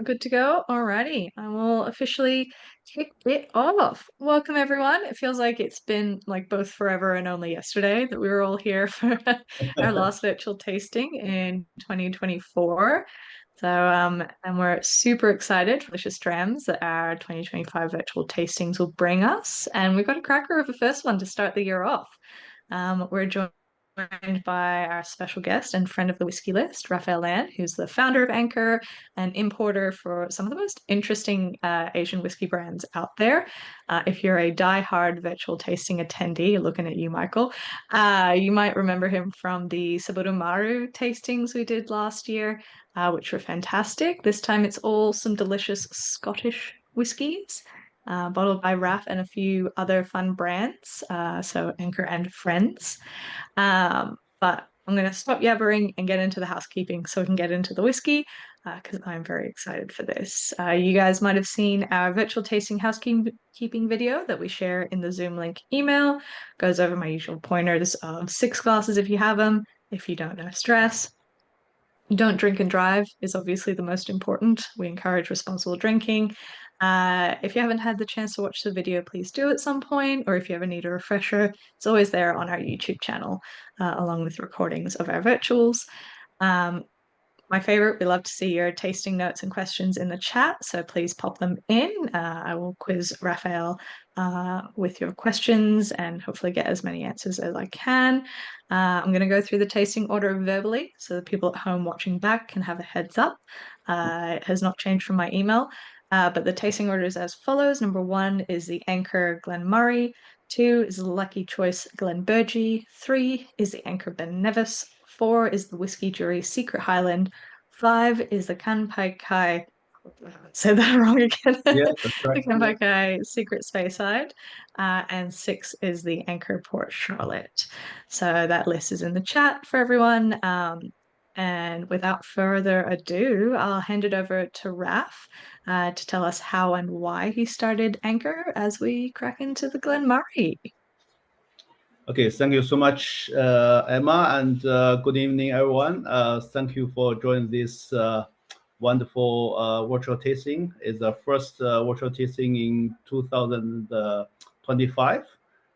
Good to go. Alrighty, I will officially kick it off. Welcome, everyone. It feels like it's been like both forever and only yesterday that we were all here for our last virtual tasting in 2024. And we're super excited for delicious drams that our 2025 virtual tastings will bring us. And we've got a cracker of a first one to start the year off. We're joined by our special guest and friend of the Whiskey List, Raphael Land, who's the founder of Anchor and importer for some of the most interesting Asian whiskey brands out there. If you're a die-hard virtual tasting attendee, looking at you, Michael, you might remember him from the Saburo Maru tastings we did last year, which were fantastic. This time it's all some delicious Scottish whiskies. Bottled by Raf and a few other fun brands, so Anchor and Friends. But I'm going to stop yabbering and get into the housekeeping so we can get into the whiskey because I'm very excited for this. You guys might have seen our virtual tasting housekeeping video that we share in the Zoom link email. Goes over my usual pointers of 6 glasses if you have them. If you don't, no stress. Don't drink and drive is obviously the most important. We encourage responsible drinking. If you haven't had the chance to watch the video, please do at some point, or if you ever need a refresher, it's always there on our YouTube channel, along with recordings of our virtuals. My favorite, we love to see your tasting notes and questions in the chat, so please pop them in. I will quiz Raphael with your questions and hopefully get as many answers as I can. I'm going to go through the tasting order verbally so the people at home watching back can have a heads up. It has not changed from my email, but the tasting order is as follows. Number 1 is the Anchor Glen Moray. 2 is the Lucky Choice Glenburgie. 3 is the Anchor Nevis. 4 is the Whisky Jury Secret Highland. 5 is the Kanpaikai. I said that wrong again. Yeah, that's The right. Yeah. Kanpaikai Secret Speyside. And 6 is the Anchor Port Charlotte. So that list is in the chat for everyone. And without further ado, I'll hand it over to Raf to tell us how and why he started Anchor as we crack into the Glen Moray. Okay, thank you so much, Emma, and good evening, everyone. Thank you for joining this wonderful virtual tasting. It's the first virtual tasting in 2025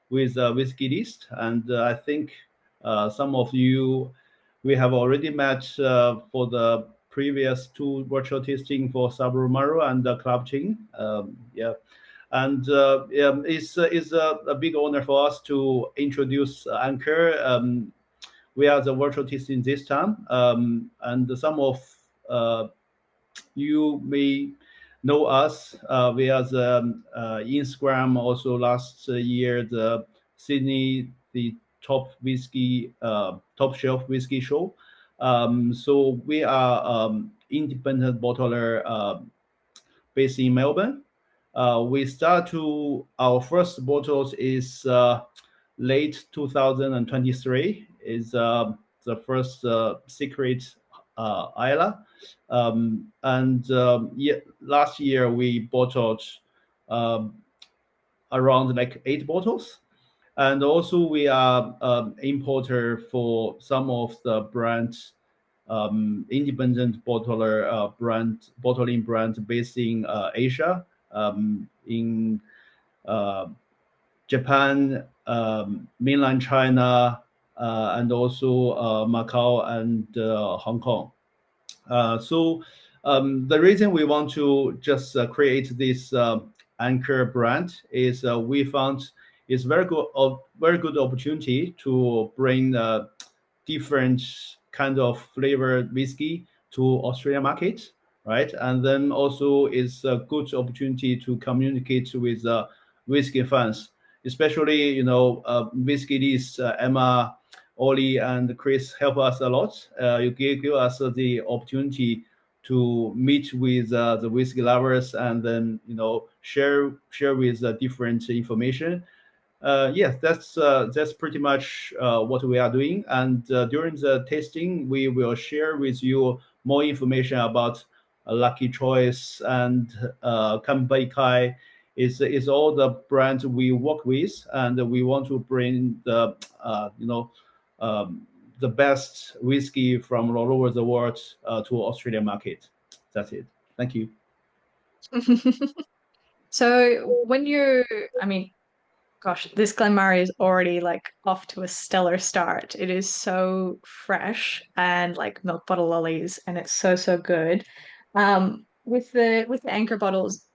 with Whiskey List, and I think some of you we have already met for the previous 2 virtual tasting for Saburo Maru and Club Ching. Yeah. And it's a big honor for us to introduce Anchor. We are the virtual tasting this time, and some of you may know us. We are the Instagram also last year the Sydney the top shelf whiskey show. So we are independent bottler based in Melbourne. We start to our first bottles is late 2023 is the first secret Isla, and last year we bottled around like 8 bottles, and also we are importer for some of the brands, independent bottling brand based in Asia, in Japan, mainland China, and also Macau and Hong Kong. So the reason we want to just create this Anchor brand is we found it's very good opportunity to bring different kind of flavored whiskey to Australian market, right? And then also it's a good opportunity to communicate with whiskey fans, especially Whiskey List, Emma, Ollie, and Chris help us a lot. You give us the opportunity to meet with the whiskey lovers and then share with different information. Yes, that's pretty much what we are doing. And during the tasting, we will share with you more information about Lucky Choice and Kanpaikai. Is all the brands we work with, and we want to bring the the best whiskey from all over the world to Australian market. That's it. Thank you. So when you're, I mean, gosh, this Glenmurray is already like off to a stellar start. It is so fresh and like milk bottle lollies, and it's so so good. With the anchor bottles,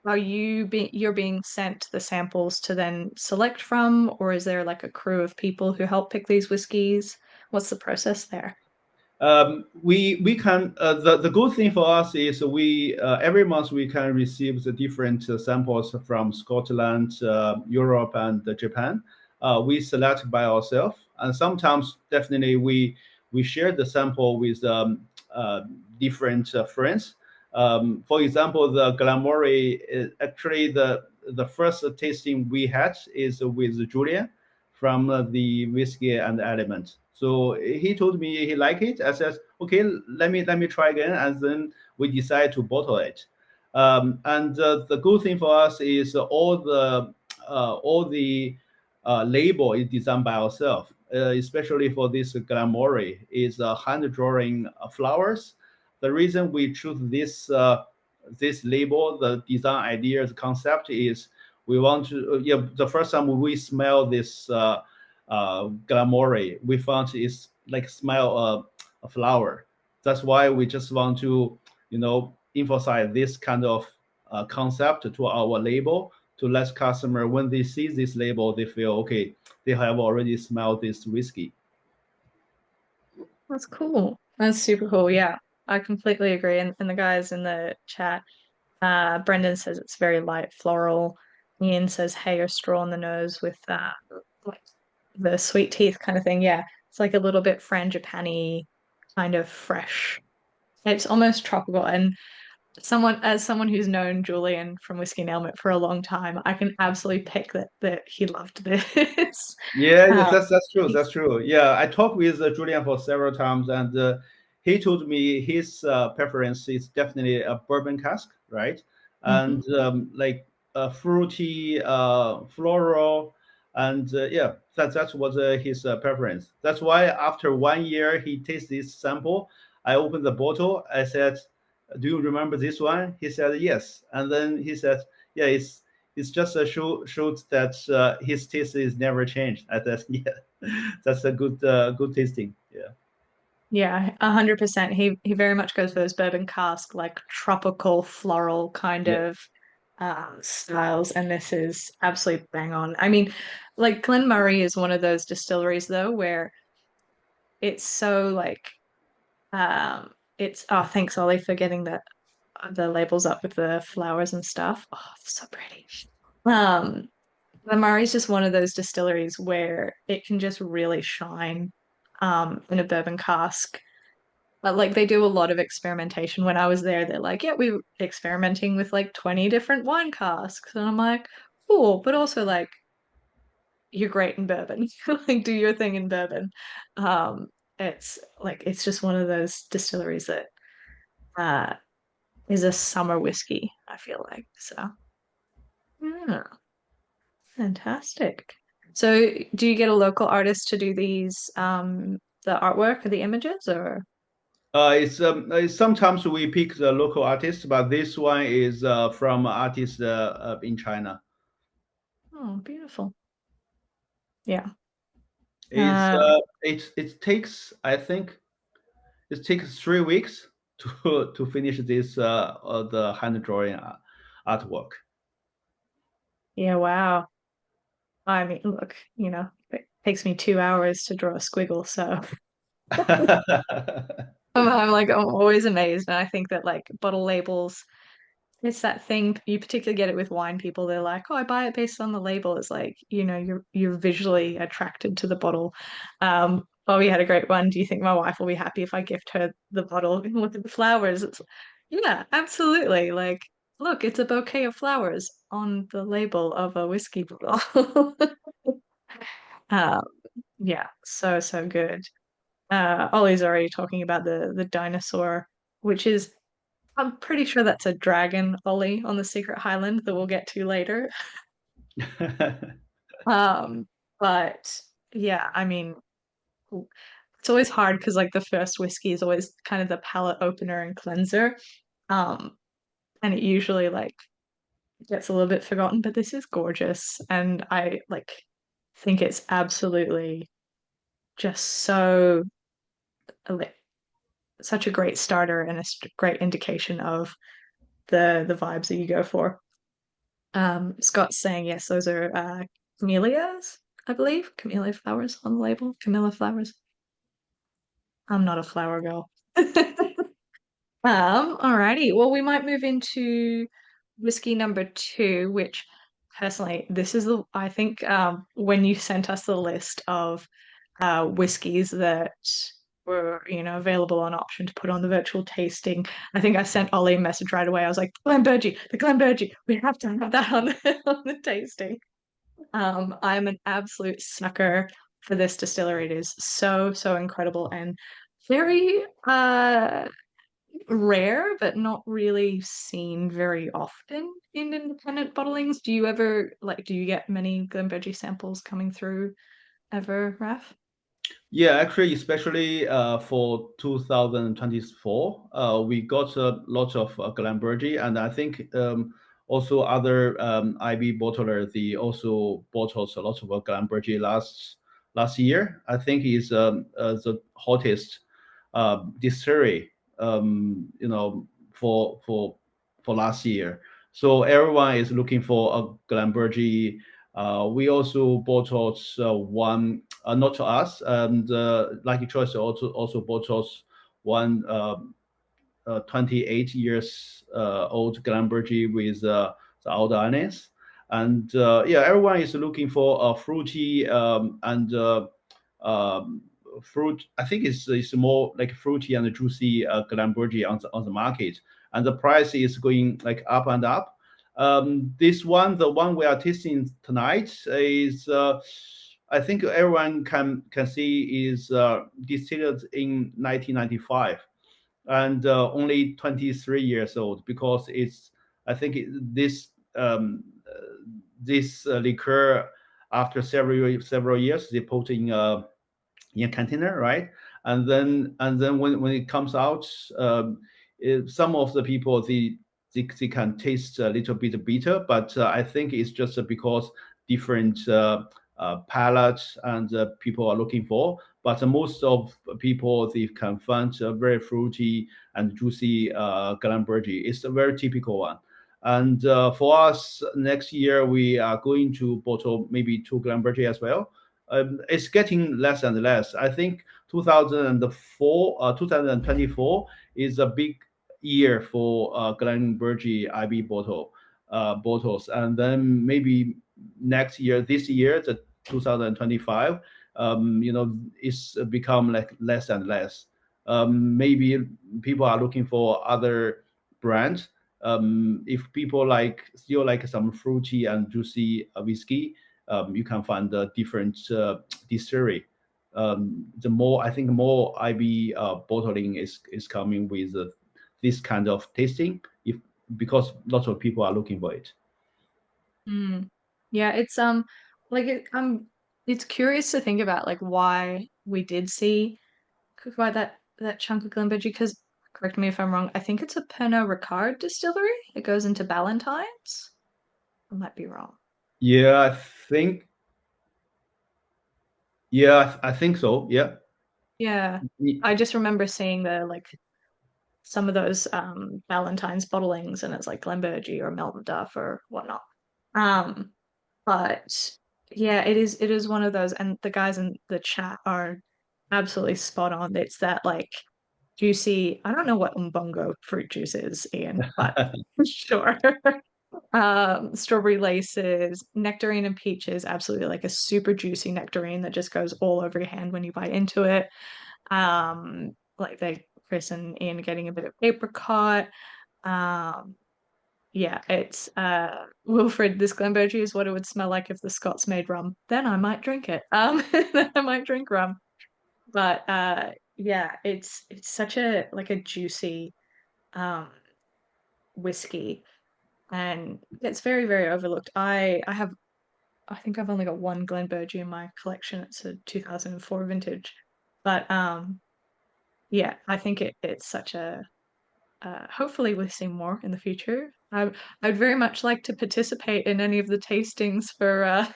you're being sent the samples to then select from, or is there like a crew of people who help pick these whiskeys? What's the process there? We can the good thing for us is we every month we can receive the different samples from Scotland, Europe, and Japan. We select by ourselves, and sometimes definitely we share the sample with different friends. For example, the Glenmoray, actually the first tasting we had is with Julian from the whiskey and element. So he told me he liked it. I said, okay, let me try again, and then we decide to bottle it. And the good thing for us is all the label is designed by ourselves, especially for this Glenmoray is hand drawing flowers. The reason we choose this label, the design idea, the concept is we want to yeah the first time we smell this Glenmoray, we found it's like smell a flower. That's why we just want to emphasize this kind of concept to our label to let customer when they see this label they feel okay, they have already smelled this whiskey. That's cool. That's super cool. Yeah, I completely agree. And the guys in the chat, Brendan says it's very light floral. Ian says hay or straw on the nose with like the sweet teeth kind of thing. Yeah, it's like a little bit frangipani kind of fresh. It's almost tropical. And as someone who's known Julian from Whiskey Nailmit for a long time, I can absolutely pick that he loved this. Yeah, yes, Um, that's true. he's That's true. Yeah, I talked with Julian for several times, and he told me his preference is definitely a bourbon cask, right? Mhm. And like fruity, floral, and yeah, that's what his preference. That's why after 1 year he tastes this sample. I opened the bottle. I said, "Do you remember this one?" He said, "Yes." And then he said, "Yeah, it's just a shows that his taste is never changed." I said, yeah, that's a good tasting. Yeah, Yeah, 100%. He very much goes for those bourbon cask, like tropical floral kind yeah. of styles, and this is absolutely bang on. I mean, like Glenmurray is one of those distilleries though where it's so like it's oh thanks Ollie for getting the labels up with the flowers and stuff. Oh, it's so pretty. Um, Glenmurray is just one of those distilleries where it can just really shine in a bourbon cask. But like they do a lot of experimentation. When I was there, they're like, yeah, we were experimenting with like 20 different wine casks. And I'm like, cool, but also like you're great in bourbon. Like do your thing in bourbon. Um, it's like it's just one of those distilleries that uh is a summer whiskey, I feel like. So yeah, fantastic. So do you get a local artist to do these the artwork or the images or sometimes we pick the local artist, but this one is from artist in China. oh beautiful. Yeah. It's Uh it takes I think it takes 3 weeks to finish this the hand drawing artwork. Yeah, wow. I mean, look, it takes me 2 hours to draw a squiggle, so I'm like I'm always amazed, and I think that like bottle labels, it's that thing you particularly get it with wine people. They're like, "Oh, I buy it based on the label." It's like you're visually attracted to the bottle. Oh, we had a great one. Do you think my wife will be happy if I gift her the bottle? Look at the flowers. Yeah, absolutely. Like, look, it's a bouquet of flowers on the label of a whiskey bottle. Um, yeah, so so good. Ollie's already talking about the dinosaur, which is I'm pretty sure that's a dragon, Ollie, on the Secret Highland that we'll get to later. Um, but yeah, I mean, it's always hard because like the first whiskey is always kind of the palate opener and cleanser. and it usually like gets a little bit forgotten, but this is gorgeous, and I like think it's absolutely just so like such a great starter and a great indication of the vibes that you go for. Scott's saying yes, those are camellias, I believe. Camellia flowers on the label. Camilla flowers. I'm not a flower girl. Alrighty. Well, we might move into whiskey number two, which personally, this is the I think when you sent us the list of whiskeys that were, available on option to put on the virtual tasting, I think I sent Ollie a message right away. I was like, the Glenburgie, we have to have that on on the tasting. I'm an absolute sucker for this distillery. It is so, so incredible and very rare, but not really seen very often in independent bottlings. Do you get many Glenburgie samples coming through ever, Raf? Yeah, actually, especially for 2024, we got a lot of Glenburgie, and I think also other IB bottler, they also bottled a lot of Glenburgie last year. I think is the hottest distillery, for last year. So everyone is looking for a Glenburgie. We also bottled one, not to us, and Lucky Choice also bottled one 28 years old Glenburgie with the old anise. And yeah, everyone is looking for a fruity and um, fruit. I think it's more like fruity and juicy Glenburgie on the market, and the price is going like up and up. This one, the one we are tasting tonight, is I think everyone can see is distilled in 1995 and only 23 years old because it's I think this liqueur after several years they put in a container, right? And then when it comes out, some of the people they can taste a little bit bitter, but I think it's just because different palates and people are looking for. But most of people they can find a very fruity and juicy Glenburgie. It's a very typical one. And for us, next year we are going to bottle maybe two Glenburgie as well. It's getting less and less. I think 2024 is a big year for Glenburgie IB bottles, and then maybe next year, this year, the 2025, it's become like less and less. Maybe people are looking for other brands. If people still like some fruity and juicy whiskey, you can find a different distillery. The more I think more IB bottling is coming with this kind of tasting, if because lots of people are looking for it. Mm. Yeah, it's like it's curious to think about like why we did see quite that chunk of Glenburgie because correct me if I'm wrong, I think it's a Pernod Ricard distillery. It goes into Ballantyne's. I might be wrong. Yeah, I think. Yeah, I think so. Yeah. Yeah. I just remember seeing the like some of those Ballantyne's bottlings and it's like Glenburgie or Melton Duff or whatnot. Um but yeah, it is one of those and the guys in the chat are absolutely spot on. It's that like juicy, I don't know what umbongo fruit juice is, Ian, but sure. Strawberry laces, nectarine and peaches, absolutely like a super juicy nectarine that just goes all over your hand when you bite into it. Like they Chris and Ian getting a bit of apricot. Um, yeah, it's Wilfred, this Glenburgie is what it would smell like if the Scots made rum. Then I might drink it. Then I might drink rum. But yeah, it's such a like a juicy um whiskey and it's very, very overlooked. I think I've only got one Glenburgie in my collection. It's a 2004 vintage. But yeah, I think it's such a hopefully we'll see more in the future. I'd very much like to participate in any of the tastings for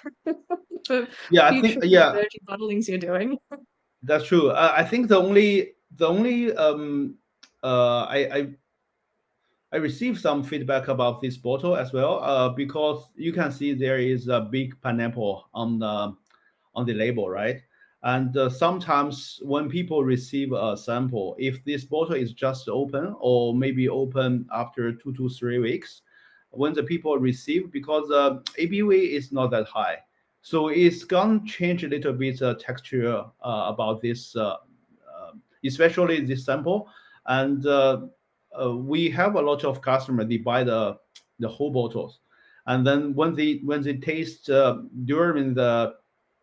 for Yeah, I future think yeah, Glenburgie bottlings you're doing. that's true. I think the only I received some feedback about this bottle as well, because you can see there is a big pineapple on the label, right? And sometimes when people receive a sample, if this bottle is just open or maybe open after 2 to 3 weeks, when the people receive, because ABV is not that high, so it's gonna change a little bit texture about this, especially this sample. And we have a lot of customers, they buy the whole bottles, and then when they taste during the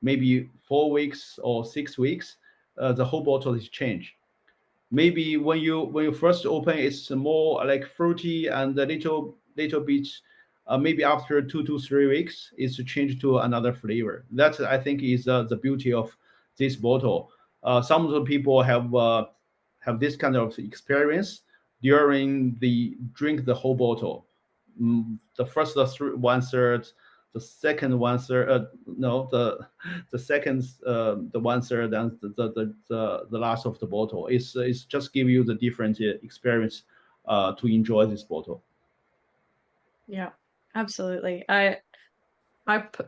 maybe 4 weeks or 6 weeks, the whole bottle is changed. Maybe when you first open, it's more like fruity and a little bit. Maybe after 2 to 3 weeks, it's changed to another flavor. That I think is the beauty of this bottle. Some of the people have this kind of experience during the drink the whole bottle. The first one third, the second one third. No, the second the one third, and the last of the bottle. It's just give you the different experience to enjoy this bottle. Yeah, absolutely.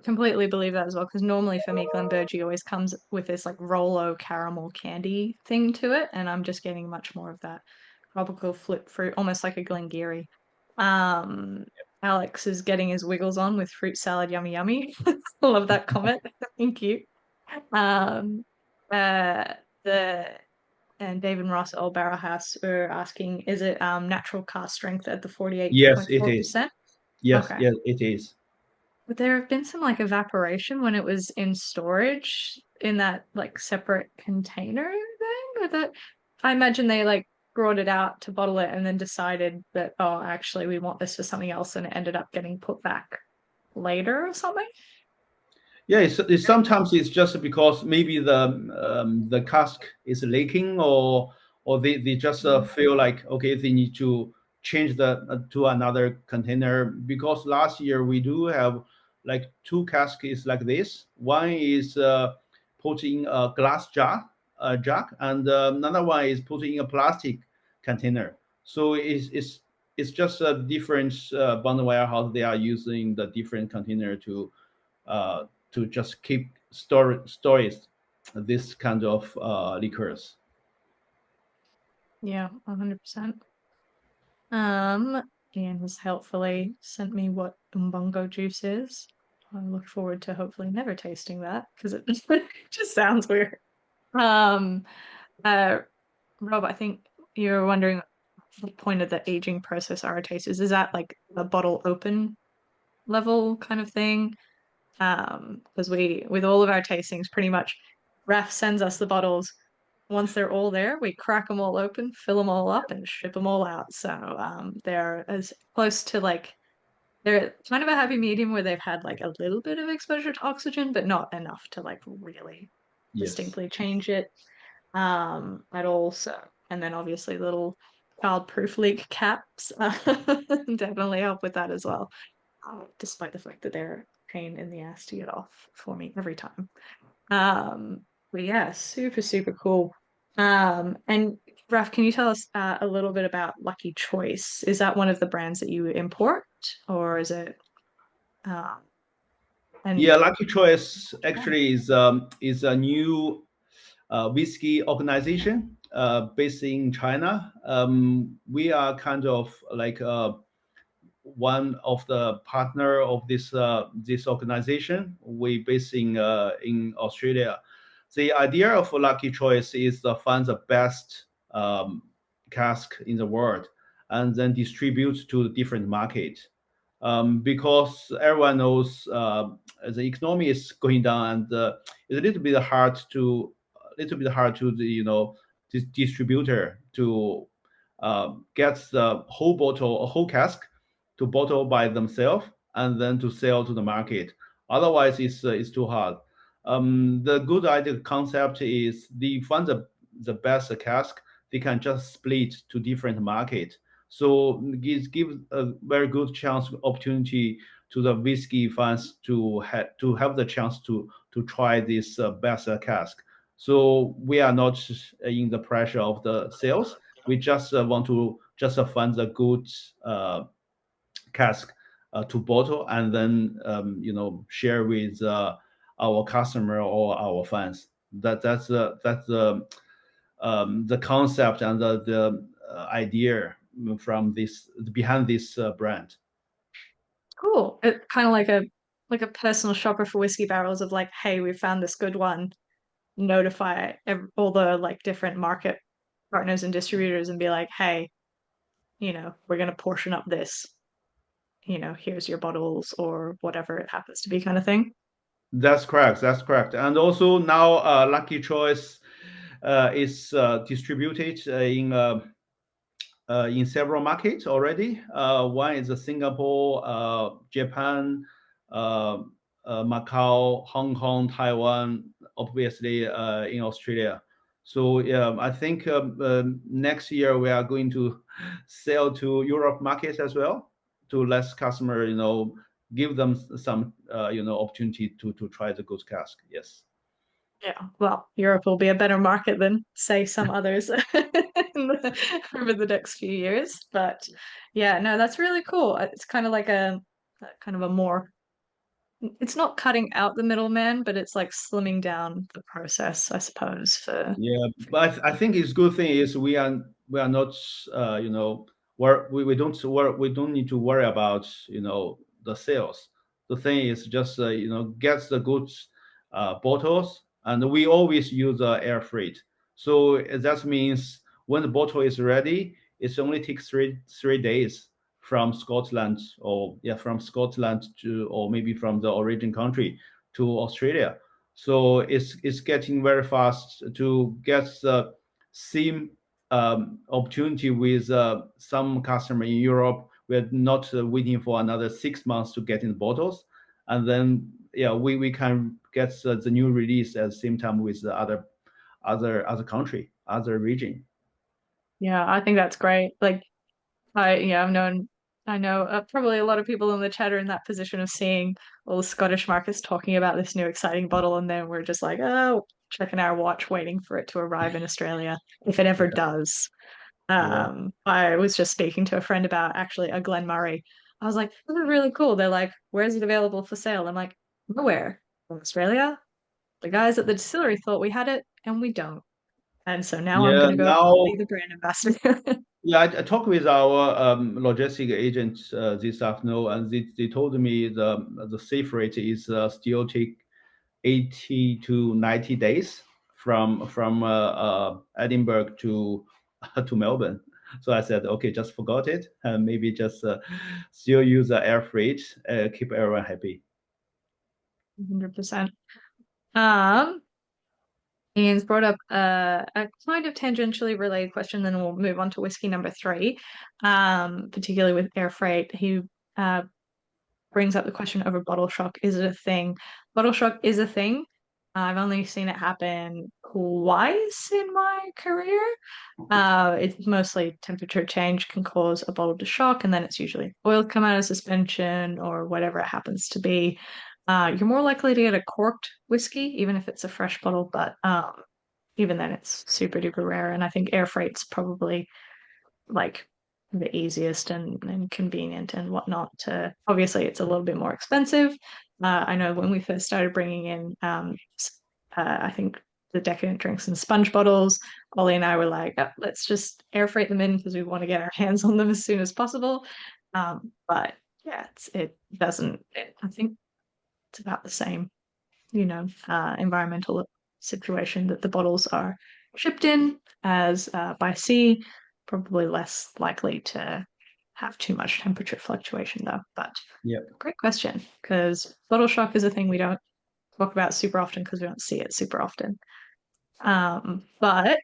Completely believe that as well, because normally for me, Glenburgie always comes with this like Rolo caramel candy thing to it, and I'm just getting much more of that tropical flip fruit, almost like a Glengarry. Um, Alex is getting his wiggles on with fruit salad, yummy yummy. I love that comment. Thank you. Um, uh, the and David and Ross at Old Barrel House were asking, is it natural cask strength at the Yes, it is. 48.4%? Yes, Okay. yes, it is. But there have been some like evaporation when it was in storage in that like separate container thing. Or that I imagine they like brought it out to bottle it and then decided that, oh, actually we want this for something else, and it ended up getting put back later or something. Yeah, it's sometimes it's just because maybe the cask is leaking, or they just feel like, okay, they need to change the to another container, because last year we do have like two casks is like this. One is put in a glass jug, and another one is put in a plastic container. So it's just a different bond warehouse. They are using the different container uh, to just keep storage this kind of liquors. Yeah, 100%. Ian has helpfully sent me what umbongo juice is. I look forward to hopefully never tasting that because it just sounds weird. Um, uh, Rob, I think you're wondering the point of the aging process our taste is. Is that like a bottle open level kind of thing? Because we, with all of our tastings, pretty much, Raf sends us the bottles. Once they're all there, we crack them all open, fill them all up, and ship them all out. So they're as close to like they're kind of a happy medium where they've had like a little bit of exposure to oxygen, but not enough to like really Yes. distinctly change it at all. So, and then obviously little child-proof leak caps definitely help with that as well. Despite the fact that they're a pain in the ass to get off for me every time. But yeah, super, super cool. And Raf, can you tell us a little bit about Lucky Choice? Is that one of the brands that you import, or is it? Uh, and Yeah, Lucky Choice actually is a new whiskey organization based in China. We are kind of like one of the partner of this organization. We based in Australia. The idea of Lucky Choice is to find the best cask in the world and then distribute to the different market. Because everyone knows the economy is going down, and it's a little bit hard to the this distributor to get the whole bottle, a whole cask, to bottle by themselves and then to sell to the market. Otherwise, it's too hard. The good idea concept is they find the best cask. They can just split to different market. So it gives a very good chance opportunity to the whiskey fans to have the chance to try this best cask. So we are not in the pressure of the sales. We just want to just find a good cask to bottle and then share with our customer or our fans. That's the concept and the idea from this behind this brand. Cool. It kind of like a personal shopper for whiskey barrels of like, hey, we found this good one. Notify all the like different market partners and distributors and be like, hey, we're gonna portion up this. Here's your bottles or whatever it happens to be, kind of thing. That's correct. That's correct. And also now, Lucky Choice is distributed in several markets already. One is Singapore, Japan, uh, Macau, Hong Kong, Taiwan, obviously in Australia. So yeah, I think next year we are going to sell to Europe markets as well to less customer, give them some opportunity to try the good cask. Yes. Yeah, well, Europe will be a better market than, say, some others over the next few years. But yeah, no, that's really cool. It's kind of like a kind of a more, it's not cutting out the middleman, but it's like slimming down the process, I suppose, Yeah, for but I think it's good thing is we are not we don't need to worry about the sales. The thing is just get the good bottles, and we always use air freight. So that means when the bottle is ready, it only takes three days from Scotland, or yeah, from Scotland to, or maybe from the origin country to Australia. So it's getting very fast to get the same opportunity with some customer in Europe. We're not waiting for another 6 months to get in the bottles, and then yeah, we can get the new release at the same time with the other country, other region. yeah, I think that's great. Like I know probably a lot of people in the chat are in that position of seeing all the Scottish markets talking about this new exciting bottle, and then we're just like, oh, checking our watch, waiting for it to arrive in Australia, if it ever does. Yeah. I was just speaking to a friend about actually a Glen Murray. I was like, this is really cool. They're like, where's it available for sale? I'm like, nowhere. In Australia. The guys at the distillery thought we had it, and we don't. And so now I'm Yeah. gonna go be Now, the brand ambassador. yeah, I talked with our logistic agent this afternoon, and they told me the safe rate is still take 80 to 90 days from Edinburgh to to Melbourne. So I said, okay, just forgot it, and maybe just still use the air freight, keep everyone happy. 100%. Um, Ian's brought up a kind of tangentially related question, then we'll move on to whiskey number three, particularly with air freight. He uh, brings up the question of a bottle shock. Is it a thing? Bottle shock is a thing. I've only seen it happen twice in my career. It's mostly temperature change can cause a bottle to shock, and then it's usually oil come out of suspension or whatever it happens to be. You're more likely to get a corked whiskey, even if it's a fresh bottle, but even then it's super duper rare. And I think air freight's probably like the easiest and convenient and whatnot to obviously it's a little bit more expensive. I know when we first started bringing in I think the decadent drinks and sponge bottles, Ollie and I were like, "Oh, let's just air freight them in because we want to get our hands on them as soon as possible." But yeah, it doesn't I think it's about the same, environmental situation that the bottles are shipped in as by sea, probably less likely to have too much temperature fluctuation though. But Yeah. great question, because bottle shock is a thing we don't talk about super often because we don't see it super often. But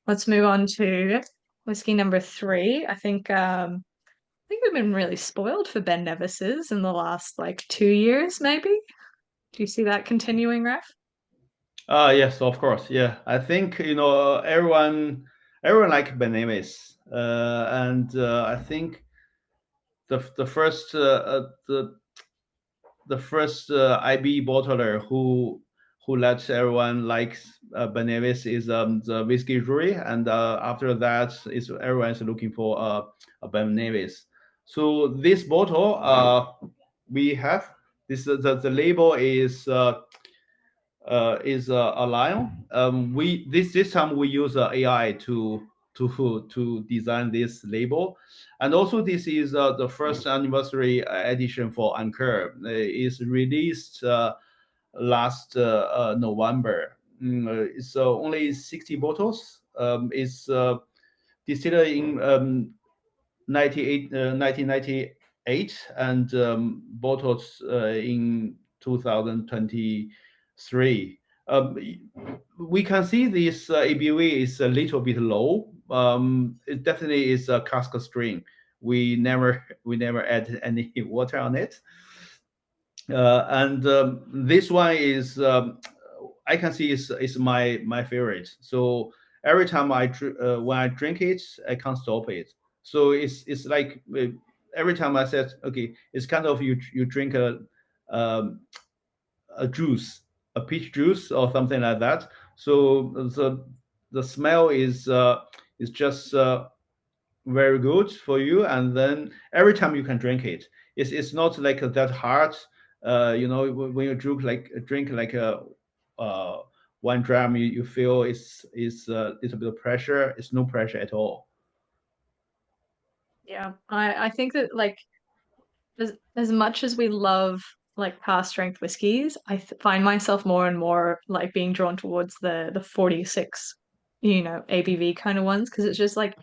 let's move on to whiskey number three. I think we've been really spoiled for Ben Nevis's in the last like 2 years, maybe. Do you see that continuing, Ref? Yes, of course. Yeah, I think everyone everyone like Ben Nevis, and I think the first the first IB bottler who lets everyone like Ben Nevis is the Whisky Jury, and after that is everyone is looking for a Ben Nevis. So this bottle we have this the label is a lion. We this time we use AI to design this label, and also this is the first anniversary edition for Anchor. It's released last November. It's only 60 bottles. It's distilled in 1998 and bottled in 2023. We can see this ABV is a little bit low. It definitely is a cask string. We never add any water on it. And this one is I can see is my favorite. So every time when I drink it, I can't stop it. So it's like every time I said, okay, it's kind of you drink um, a juice, a peach juice or something like that. So the smell is just very good for you, and then every time you can drink it, it's not like that hard. When you drink like a uh, 1 gram, you feel it's a little bit of pressure. It's no pressure at all. Yeah, I think that like as much as we love like past strength whiskeys, find myself more and more like being drawn towards the 46, ABV kind of ones because it's just like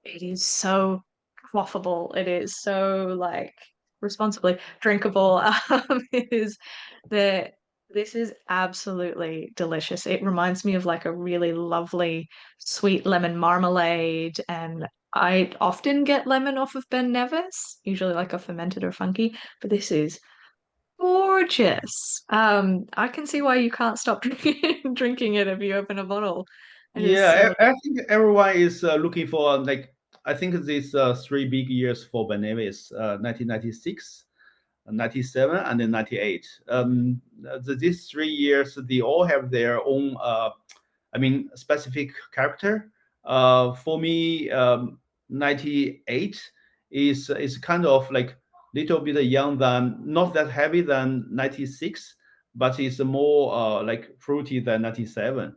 it is so quaffable. It is so like responsibly drinkable. It is the this is absolutely delicious. It reminds me of like a really lovely sweet lemon marmalade, and I often get lemon off of Ben Nevis, usually like a fermented or funky, but this is gorgeous. I can see why you can't stop drinking it if you open a bottle. It is Yeah, so I think everyone is looking for like I think these 3 big years for Benevis, 1996, 97, and then 98. These 3 years, they all have their own, I mean, specific character. For me, 98 is kind of like little bit young than, not that heavy than 96, but it's more like fruity than 97.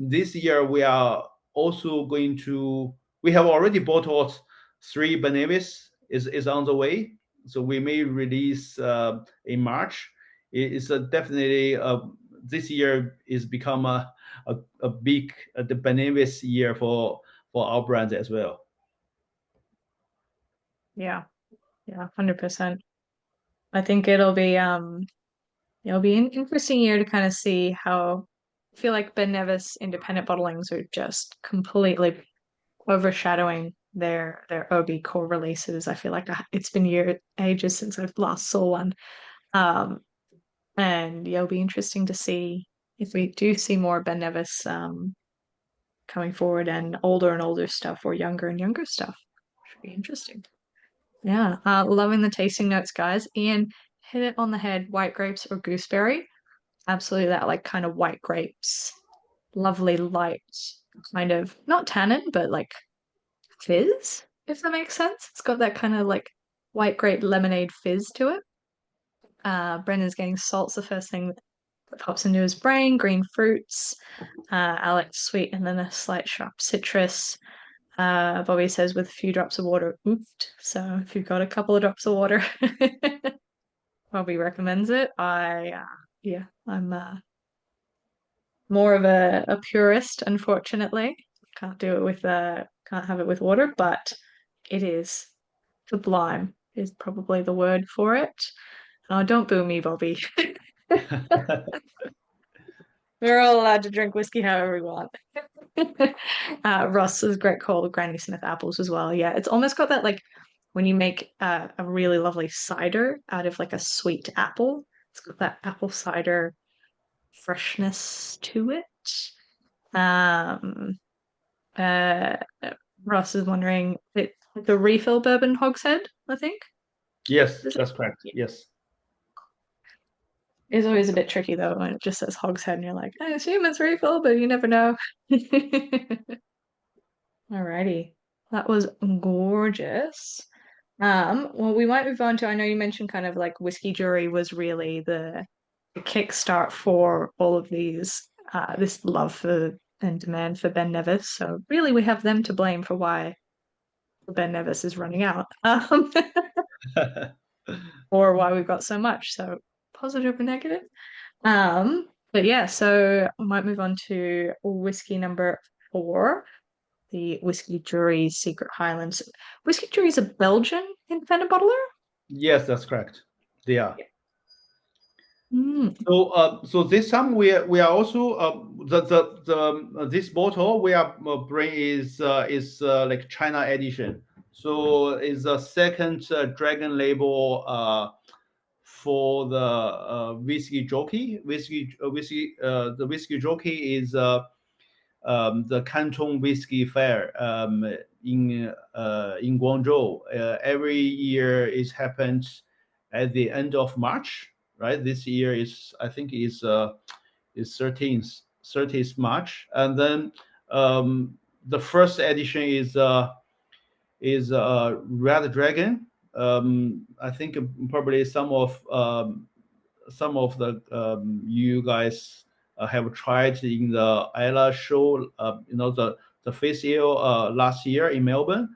This year we are also going to, we have already bottled three Benevis is on the way, so we may release in March. It's definitely this year is become a big the Benevis year for our brand as well. yeah, yeah, 100%. I think it'll be an interesting year to kind of see how I feel like Ben Nevis independent bottlings are just completely overshadowing their OB core releases. I feel like it's been ages since I've last saw one. Um, and yeah, it'll be interesting to see if we do see more Ben Nevis coming forward and older stuff or younger and younger stuff. Should be interesting. Yeah, loving the tasting notes, guys. Ian hit it on the head. White grapes or gooseberry. Absolutely that like kind of white grapes. Lovely light kind of not tannin, but like fizz, if that makes sense. It's got that kind of like white grape lemonade fizz to it. Brendan's getting salt's the first thing that pops into his brain. Green fruits. Alex sweet and then a slight sharp citrus. Bobby says with a few drops of water, oofed. So if you've got a couple of drops of water, Bobby recommends it. Yeah, I'm more of a purist, unfortunately. Can't have it with water, but it is sublime is probably the word for it. Oh, don't boo me, Bobby. We're all allowed to drink whiskey however we want. Ross is great call, Granny Smith apples as well. Yeah, it's almost got that like when you make a really lovely cider out of like a sweet apple. It's got that apple cider freshness to it. Um, Uh, Ross is wondering, it's the refill bourbon Hogshead, I think. Yes, Is it? that's correct. Yeah. Yes. It's always a bit tricky though when it just says Hogshead and you're like, I assume it's refill, but you never know. Alrighty. That was gorgeous. Well, we might move on to, I know you mentioned kind of like Whiskey Jury was really the kickstart for all of these, this love for and demand for Ben Nevis. So really we have them to blame for why Ben Nevis is running out, or why we've got so much. So positive or negative. But yeah, so we might move on to whiskey number 4, the Whiskey Jury's Secret Highlands. Whiskey Jury is a Belgian independent bottler? Yes, that's correct. They are. Yeah. Mm, So this time we are also this bottle we are bring is like China edition. So it's a second dragon label for the whiskey jockey. The whiskey jockey is the Canton Whiskey Fair in Guangzhou. Every year it happens at the end of March, right? This year is I think is 13th March, and then the first edition is Red Dragon. I think probably some of the you guys have tried in the Ella show. The facial last year in Melbourne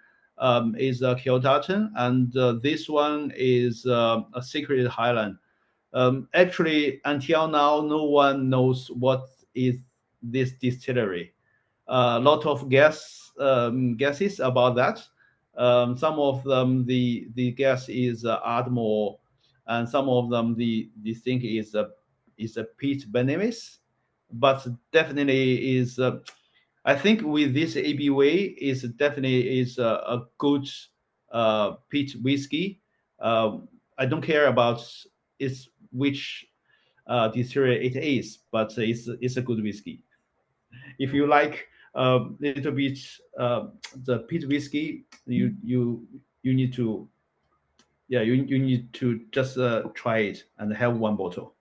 is Kildarton, and this one is a Secret Highland. Actually, until now, no one knows what is this distillery. A lot of guesses about that. Some of them, the guess is Ardmore, and some of them the think is a Pete Benemis, but definitely is. I think with this ABV is definitely is a good peat whiskey. I don't care about it's which distillery it is, but it's a good whiskey. If you like a little bit the peat whiskey, you need to you need to just try it and have one bottle.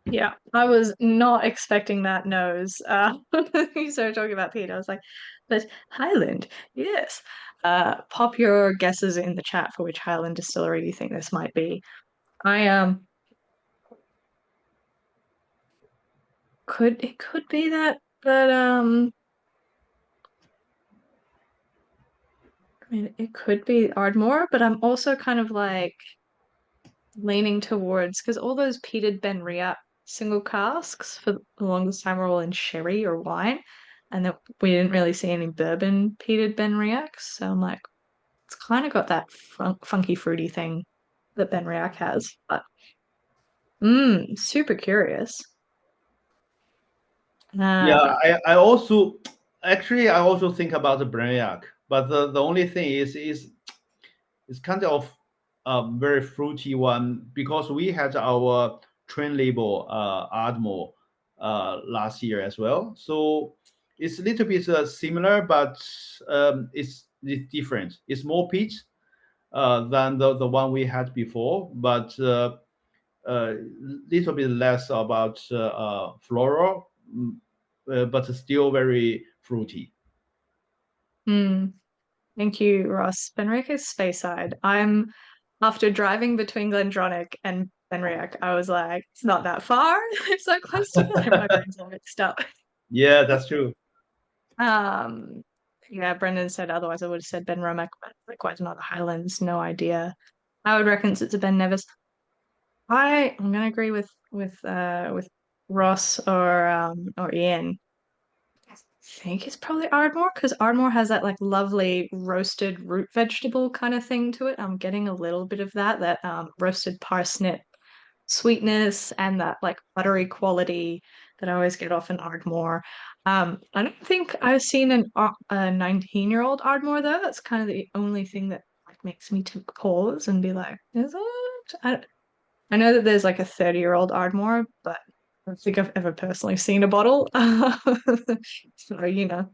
yeah, I was not expecting that nose. You started talking about Pete. I was like, but Highland, yes. Pop your guesses in the chat for which Highland distillery you think this might be. I could be that, but I mean it could be Ardmore, but I'm also kind of like leaning towards because all those peated Ben Riach single casks for the longest time were all in sherry or wine, and that we didn't really see any bourbon peated Ben Riachs. So I'm like, it's kind of got that funky fruity thing that Ben Riach has, but super curious. Yeah, Uh, I also actually I also think about the Bragnac, but the only thing is it's kind of a very fruity one because we had our train label Ardmore last year as well. So it's a little bit similar, but it's different. It's more peach than the one we had before, but little bit less about floral, but still very fruity. mm, thank you, Ross. Ben Riach is Speyside. I'm after driving between Glendronach and Ben Riach, I was like, it's not that far. It's so close together. My brain's all mixed up. Yeah, that's true. Um, yeah, Brendan said otherwise I would have said Ben Romack, but likewise not the Highlands, no idea. I would reckon it's a Ben Nevis. I'm gonna agree with Ross or Ian. I think it's probably Ardmore because Ardmore has that like lovely roasted root vegetable kind of thing to it. I'm getting a little bit of that roasted parsnip sweetness and that like buttery quality that I always get off an Ardmore. I don't think I've seen a 19-year-old Ardmore though. That's kind of the only thing that like makes me to pause and be like, is it? I know that there's like a 30-year-old Ardmore, but I don't think I've ever personally seen a bottle. So, you know.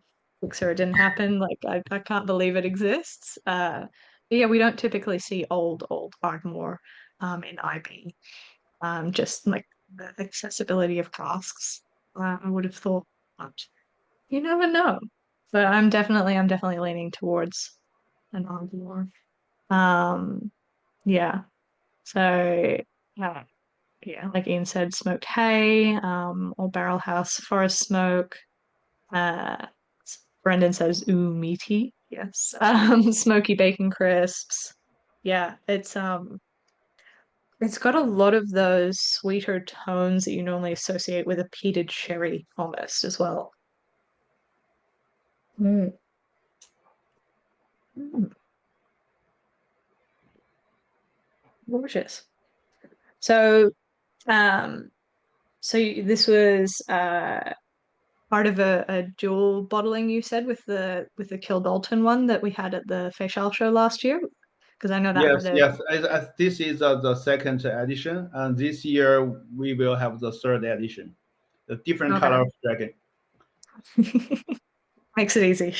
so it didn't happen. Like I can't believe it exists. But yeah, we don't typically see old Ardmore in IB. Just like the accessibility of casks. I would have thought, but you never know. But I'm definitely leaning towards an Ardmore. Um, yeah. So uh, yeah, like Ian said, smoked hay, or barrel house forest smoke. Uh, Brendan says, ooh, meaty. Yes. Smoky bacon crisps. Yeah, it's got a lot of those sweeter tones that you normally associate with a peated sherry almost as well. Mm. Mm, delicious. So, um, this was part of a dual bottling you said with the Kildalton one that we had at the Facial show last year, because I know that had Yes, a yes. As this is the second edition, and this year we will have the third edition, the different color okay. of dragon. Makes it easy.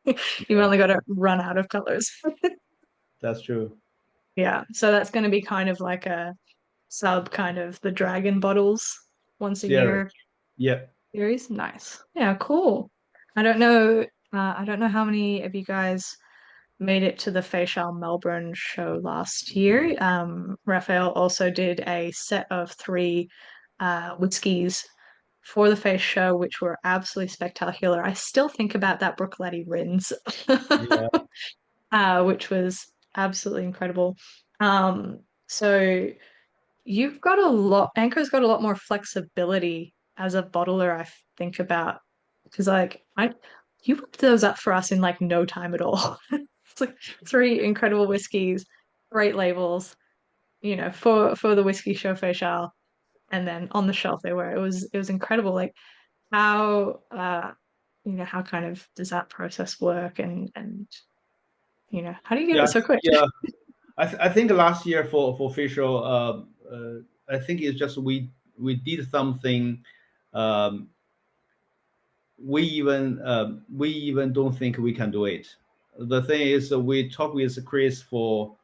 You've Yeah, only got to run out of colors. that's true. Yeah, so that's going to be kind of like a sub kind of the dragon bottles once a Series. year Yeah. series. Nice. Yeah, cool. I don't know. I don't know how many of you guys made it to the Facial Melbourne show last year. Raphael also did a set of three whiskies for the face show, which were absolutely spectacular. I still think about that Brookletty Rins, Yeah. which was absolutely incredible. So you've got a lot, Anchor's got a lot more flexibility as a bottler, I think about. Because like you whipped those up for us in like no time at all. It's like three incredible whiskeys, great labels, for the whiskey show facial, and then on the shelf they were. It was incredible. Like how how kind of does that process work and how do you get it Yeah. so quick? Yeah. I think last year for facial, I think it's just we did something. Um, we even don't think we can do it. The thing is, we talked with Chris for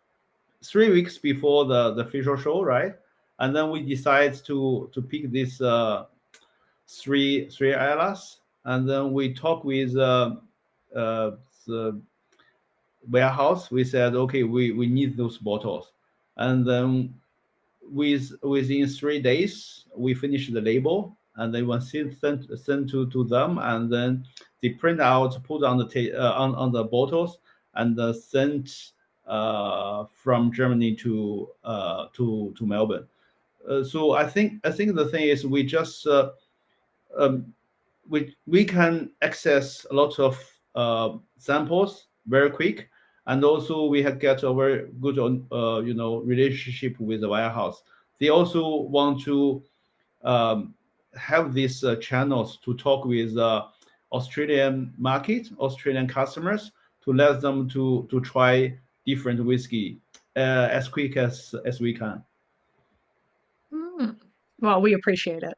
3 weeks before the facial show, right? And then we decide to pick this three islas, and then we talk with the warehouse. We said, okay, we need those bottles, and then within 3 days we finished the label, and they were sent to them, and then they print out, put on the on the bottles, and sent from Germany to Melbourne. So I think the thing is we just um, we can access a lot of samples very quick, and also we have get a very good relationship with the warehouse. They also want to um, have these channels to talk with Australian market, Australian customers, to let them to try different whiskey as quick as we can. Hmm. Well, we appreciate it.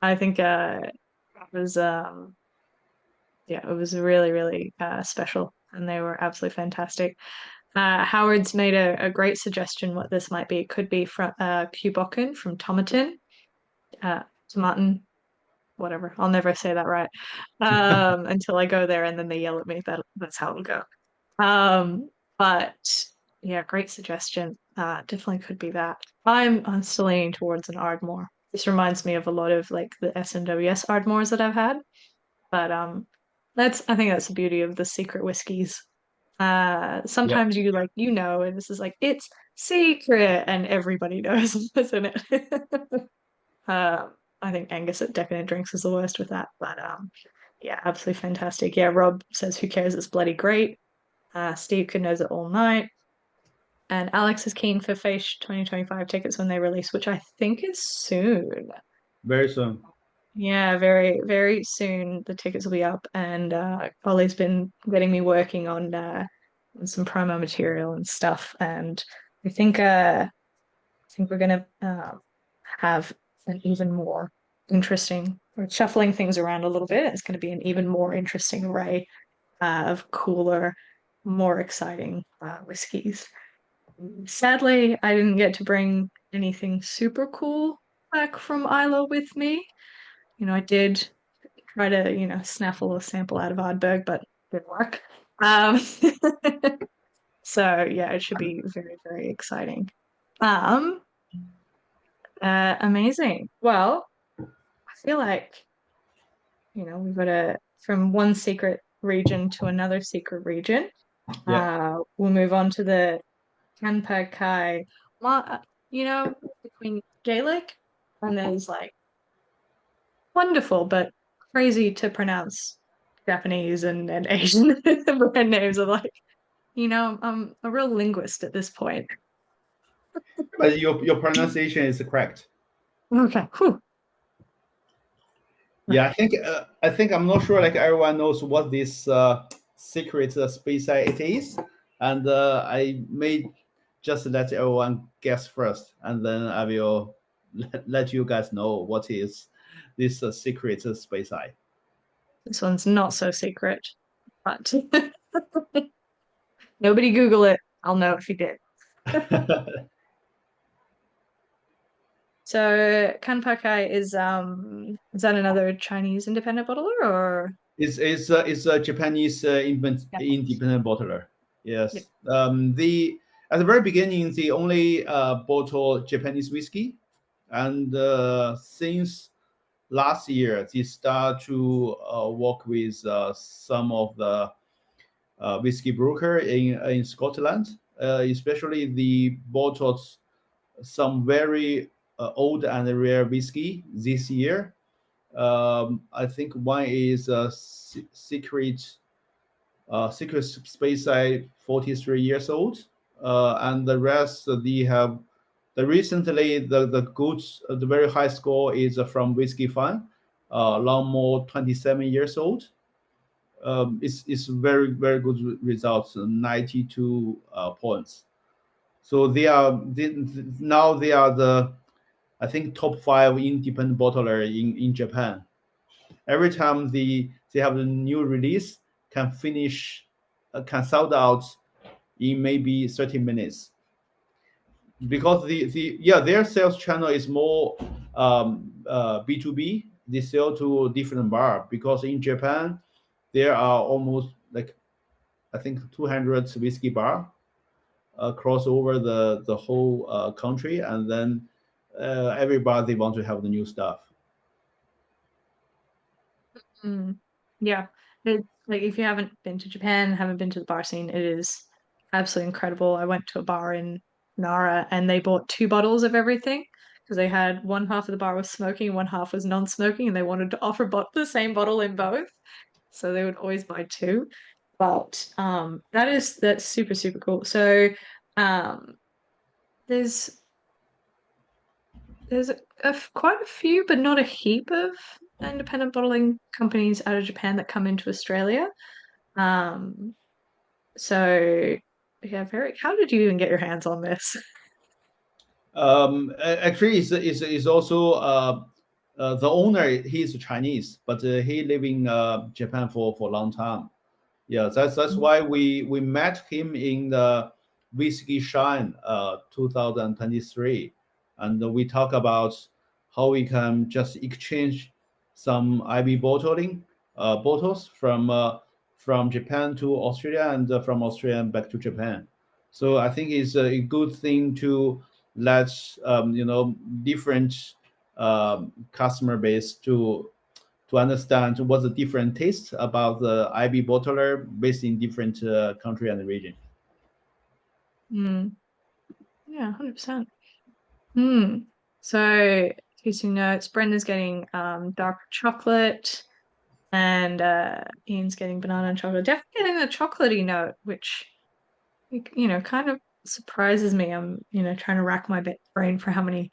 I think it was yeah, it was really, really special and they were absolutely fantastic. Howard's made a great suggestion what this might be. It could be from Cubocken from Tomatin, Tomatin, whatever. I'll never say that right until I go there and then they yell at me. That's how it'll go. But yeah, great suggestion. Definitely could be that. I'm still leaning towards an Ardmore. This reminds me of a lot of like the SNWS Ardmores that I've had. But that's I think that's the beauty of the secret whiskies. Yeah, Sometimes you like and this is like it's secret and everybody knows, isn't it? I think Angus at Decadent Drinks is the worst with that, but yeah, absolutely fantastic. Yeah, Rob says who cares? It's bloody great. Steve could knows it all night. And Alex is keen for Face 2025 tickets when they release, which I think is soon. very soon. Yeah, very, very soon the tickets will be up, and Ollie's been getting me working on some promo material and stuff, and I think we're gonna have an even more interesting we're shuffling things around a little bit. It's going to be an even more interesting array of cooler, more exciting whiskeys. Sadly, I didn't get to bring anything super cool back from Isla with me. I did try to, snaffle a sample out of Ardbeg, but didn't work. Um, so yeah, it should be very, very exciting. Um, Amazing. Well, I feel like, we've got from one secret region to another secret region. Yeah. We'll move on to the Kanpaikai. Ma- between Gaelic and there's like wonderful but crazy to pronounce Japanese and Asian brand names. Of like, I'm a real linguist at this point. But your pronunciation is correct. Okay. Whew. Yeah, I think I'm not sure like everyone knows what this secret Speyside it is, and I may just let everyone guess first, and then I will let you guys know what is this secret Speyside. This one's not so secret, but nobody Google it. I'll know if you did. So Kanpakai is that another Chinese independent bottler or It's a Japanese Japanese? independent bottler. Yep. Yes. The At the very beginning, they only bottle Japanese whiskey, and since last year, they start to work with some of the whiskey broker in Scotland, especially the bottles some very old and rare whiskey this year. I think one is Secret Speyside 43 years old, and the rest they have. The recently the goods the very high score is from Whiskey Fun, Longmore 27 years old. It's very very good results, 92 points. So now they are the I think top five independent bottler in Japan. Every time they have a new release, can finish, can sold out in maybe 30 minutes because their sales channel is more B2B. They sell to different bar because in Japan there are almost like I think 200 whiskey bar across over the whole country, and then everybody want to have the new stuff. Mm. Yeah. Like if you haven't been to Japan, haven't been to the bar scene, it is absolutely incredible. I went to a bar in Nara and they bought two bottles of everything because they had one half of the bar was smoking, one half was non-smoking, and they wanted to offer the same bottle in both. So they would always buy two. But that's super, super cool. So um there's there's quite a few, but not a heap of independent bottling companies out of Japan that come into Australia. Um, so yeah, very. How did you even get your hands on this? Actually, is also the owner. He's Chinese, but he live in Japan for a long time. Yeah, that's why we met him in the Whiskey Shine 2023, and we talk about how we can just exchange some IB bottling bottles from Japan to Australia and from Australia back to Japan. So I think it's a good thing to let different customer base to understand what's the different taste about the IB bottler based in different country and region. Mm, yeah, 100%. Hmm. So, tasting notes. Brenda's getting dark chocolate, and Ian's getting banana and chocolate. Definitely getting a chocolatey note, which kind of surprises me. I'm trying to rack my brain for how many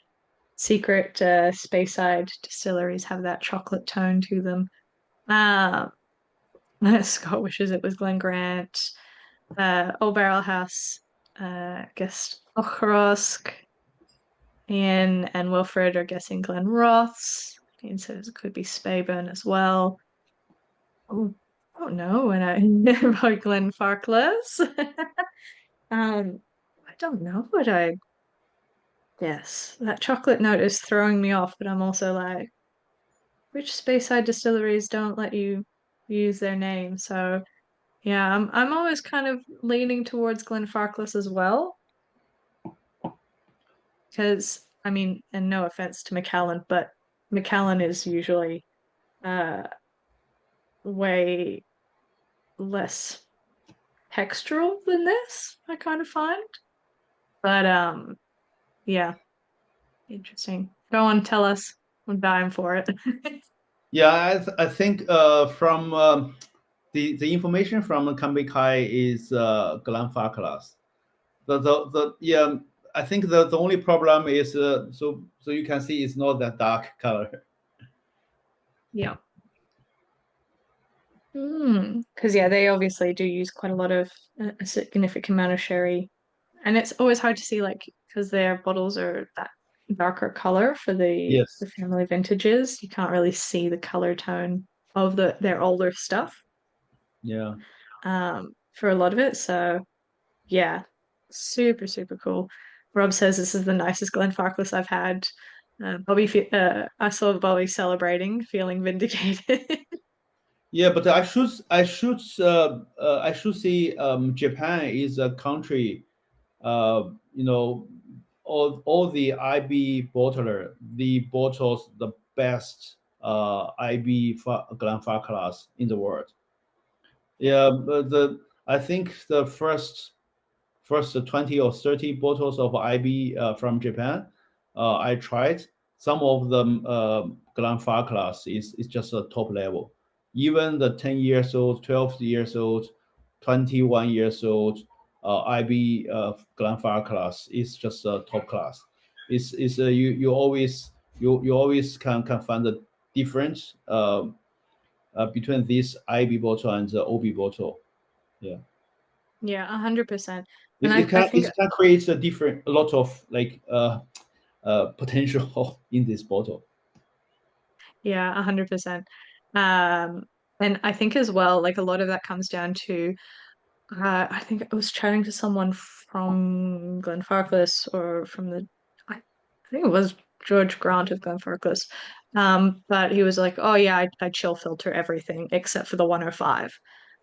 secret Speyside distilleries have that chocolate tone to them. Um, Scott wishes it was Glen Grant. Old Barrel House, I guess Ochrosk. Ian and Wilfred are guessing Glen Roths. Ian says it could be Speyburn as well. Oh, I don't know when I about Glenfarclas. I don't know what I guess. That chocolate note is throwing me off, but I'm also like, which Speyside distilleries don't let you use their name? So yeah, I'm always kind of leaning towards Glenfarclas as well. Because I mean, and no offense to Macallan, but Macallan is usually uh way less textural than this, I kind of find. But yeah, interesting. Go on, tell us. I'm dying for it. Yeah, I think from the information from Kanpaikai is Glenfarclas. The yeah, I think the only problem is so you can see it's not that dark color. Yeah. Because yeah, they obviously do use quite a lot of a significant amount of sherry, and it's always hard to see like because their bottles are that darker color for the Yes. family vintages. You can't really see the color tone of their older stuff Yeah. for a lot of it. So yeah, super super cool. Rob says this is the nicest Glenfarclas I've had. I saw Bobby celebrating, feeling vindicated. Yeah, but I should say Japan is a country. You know, all the IB bottler, the bottles the best IB Glenfarclas in the world. Yeah, but the I think the first 20 or 30 bottles of IB from Japan. I tried. Some of them, Glenfarclas is just a top level. Even the 10 years old, 12 years old, 21 years old IB Glenfarclas is just a top class. It's you always can find the difference between this IB bottle and the OB bottle. Yeah. Yeah, 100%. And It I can think create a lot of like potential in this bottle. yeah, 100%. Um, and I think as well, like a lot of that comes down to I think I was chatting to someone from Glenfarclas or from I think it was George Grant of Glenfarclas. But he was like, "Oh yeah, I chill filter everything except for the 105."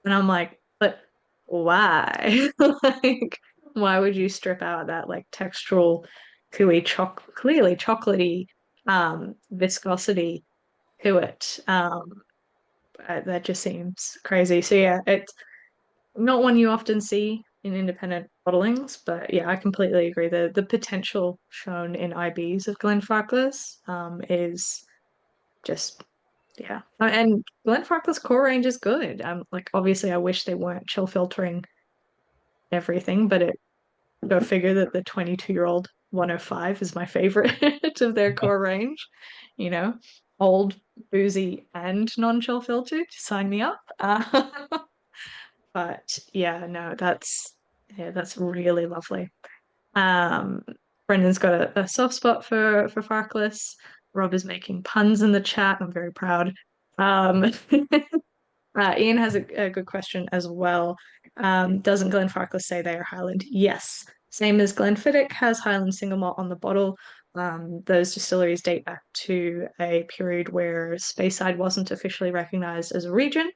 And I'm like, "But why? Like, why would you strip out that like textural, clearly chocolatey viscosity to it?" That just seems crazy. So yeah, it's not one you often see in independent bottlings, but yeah, I completely agree. The potential shown in IBs of Glenfarclas is just yeah. And Glenfarclas core range is good. Like obviously I wish they weren't chill filtering everything, but it go figure that the 22-year-old 105 is my favorite of their core range. You know, old, boozy, and non-chill filtered. Sign me up. But yeah, no, that's really lovely. Um, Brendan's got a soft spot for Farkless. Rob is making puns in the chat. I'm very proud. Um, Ian has a good question as well. Doesn't Glenfarclas say they are Highland? Yes. Same as Glenfiddich has Highland single malt on the bottle. Those distilleries date back to a period where Speyside wasn't officially recognized as a region.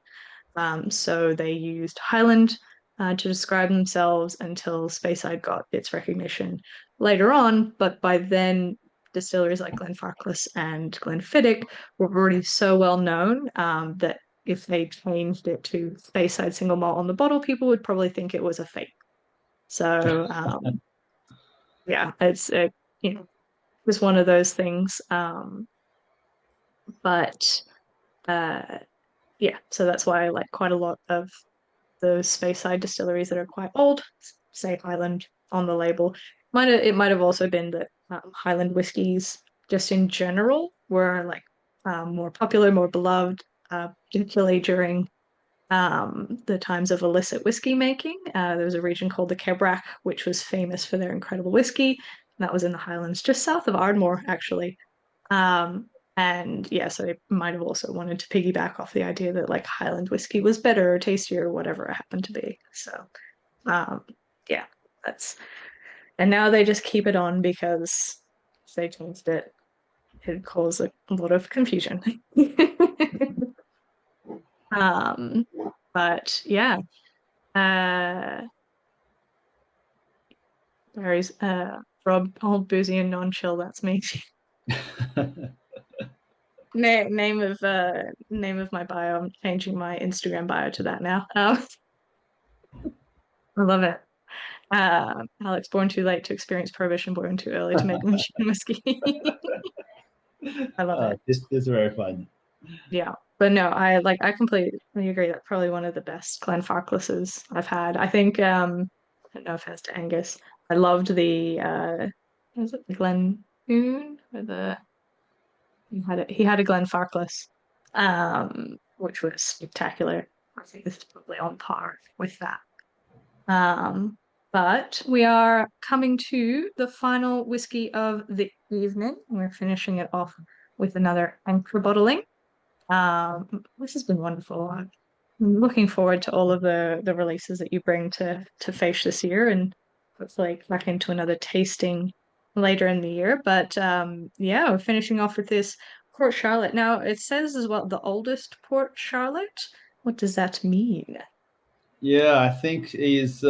So they used Highland to describe themselves until Speyside got its recognition later on. But by then, distilleries like Glenfarclas and Glenfiddich were already so well known that if they changed it to Speyside single malt on the bottle, people would probably think it was a fake. So yeah, you know, it was one of those things. But uh, yeah, so that's why I like quite a lot of those Speyside distilleries that are quite old, say Highland on the label. It might have also been that Highland whiskies, just in general, were like more popular, more beloved, particularly during the times of illicit whiskey making. There was a region called the Kebrack, which was famous for their incredible whiskey. And that was in the Highlands, just south of Ardmore, actually. Um, And yeah, so they might have also wanted to piggyback off the idea that like Highland whiskey was better or tastier or whatever it happened to be. So um, yeah, that's and now they just keep it on because if they changed it, it'd cause a lot of confusion. um, but yeah, uh, Barry's Rob, old boozy and non-chill. That's me. Name of my bio. I'm changing my Instagram bio to that now. I love it. Alex, born too late to experience prohibition, born too early to make machine whiskey. I love it. This is very fun. Yeah. But no, I completely agree. That's probably one of the best Glenfarclases I've had. I think no offense to Angus. I loved the was it the Glen Coon or the he had a Glenfarclas, which was spectacular. I think this is probably on par with that. Um, but we are coming to the final whiskey of the evening. We're finishing it off with another anchor bottling. This has been wonderful. I'm looking forward to all of the releases that you bring to Face this year, and hopefully back into another tasting later in the year. But yeah, we're finishing off with this Port Charlotte. Now it says as well the oldest Port Charlotte. What does that mean? Yeah, I think is